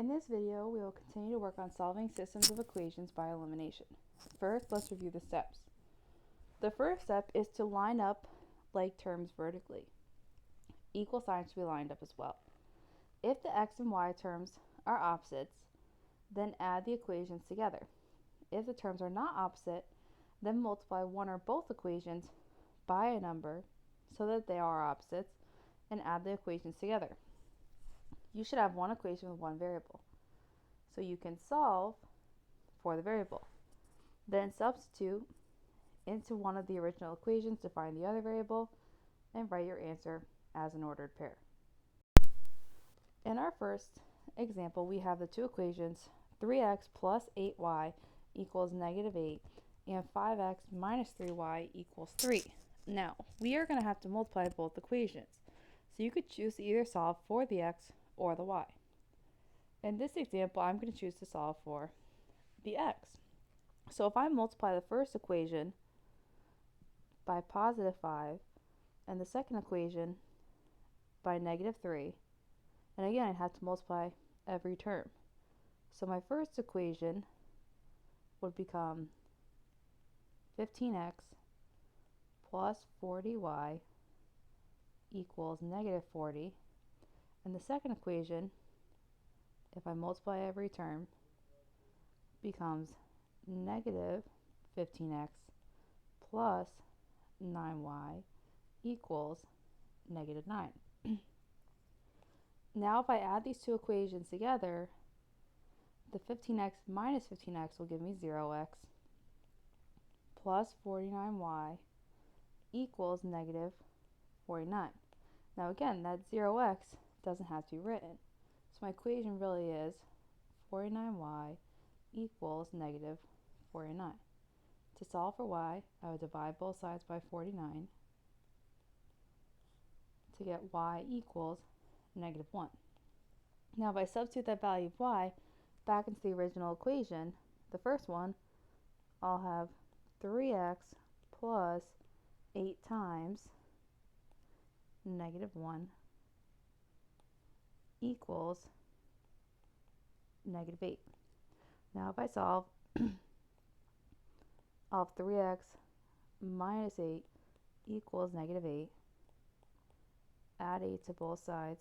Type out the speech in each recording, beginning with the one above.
In this video, we will continue to work on solving systems of equations by elimination. First, let's review the steps. The first step is to line up like terms vertically. Equal signs should be lined up as well. If the x and y terms are opposites, then add the equations together. If the terms are not opposite, then multiply one or both equations by a number so that they are opposites and add the equations together. You should have one equation with one variable, so you can solve for the variable. Then substitute into one of the original equations to find the other variable and write your answer as an ordered pair. In our first example, we have the two equations 3x plus 8y equals negative 8 and 5x minus 3y equals 3. Now, we are going to have to multiply both equations, so you could choose to either solve for the x or the y. In this example, I'm going to choose to solve for the x. So if I multiply the first equation by positive 5 and the second equation by negative 3, and again, I have to multiply every term. So my first equation would become 15x plus 40y equals negative 40. And the second equation, if I multiply every term, becomes negative 15x plus 9y equals negative 9. Now if I add these two equations together, the 15x minus 15x will give me 0x plus 49y equals negative 49. Now again, that 0x doesn't have to be written. So my equation really is 49y equals negative 49. To solve for y, I would divide both sides by 49 to get y equals negative 1. Now if I substitute that value of y back into the original equation, the first one, I'll have 3x plus 8 times negative 1 equals negative 8. Now if I solve, I'll have 3x minus 8 equals negative 8. Add 8 to both sides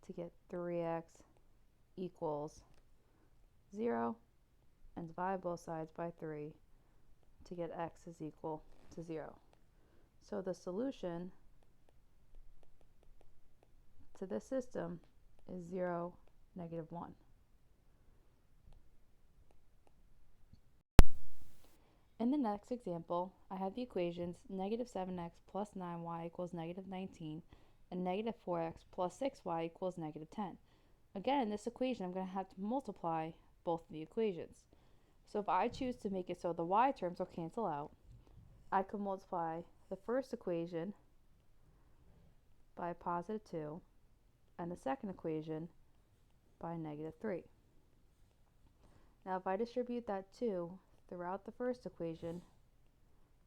to get 3x equals 0, and divide both sides by 3 to get x is equal to 0. So the solution to this system is 0, negative 1. In the next example, I have the equations negative 7x plus 9y equals negative 19 and negative 4x plus 6y equals negative 10. Again, in this equation, I'm going to have to multiply both of the equations. So if I choose to make it so the y terms will cancel out, I could multiply the first equation by positive 2 and the second equation by negative 3. Now if I distribute that 2 throughout the first equation,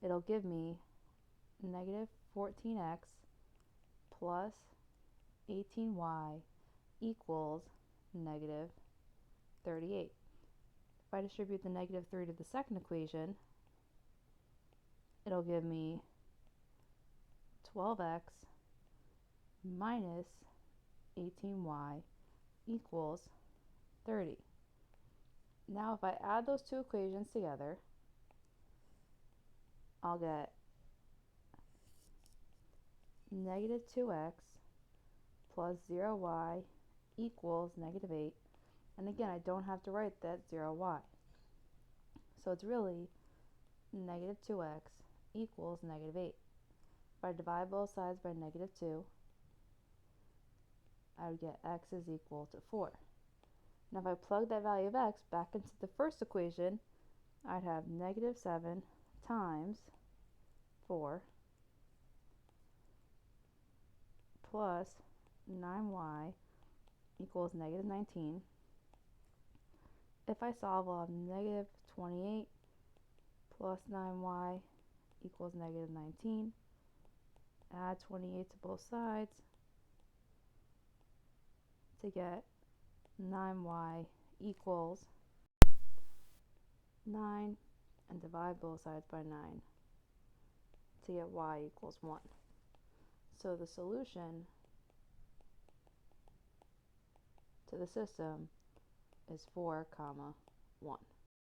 it'll give me negative 14x plus 18y equals negative 38. If I distribute the negative 3 to the second equation, it'll give me 12x minus 18y equals 30. Now if I add those two equations together, I'll get negative 2x plus 0y equals negative 8. And again, I don't have to write that 0y. So it's really negative 2x equals negative 8. If I divide both sides by negative 2, I would get x is equal to 4. Now if I plug that value of x back into the first equation, I'd have negative 7 times 4 plus 9y equals negative 19. If I solve, I'll have negative 28 plus 9y equals negative 19. Add 28 to both sides to get 9y equals 9, and divide both sides by 9 to get y equals 1. So the solution to the system is 4, 1.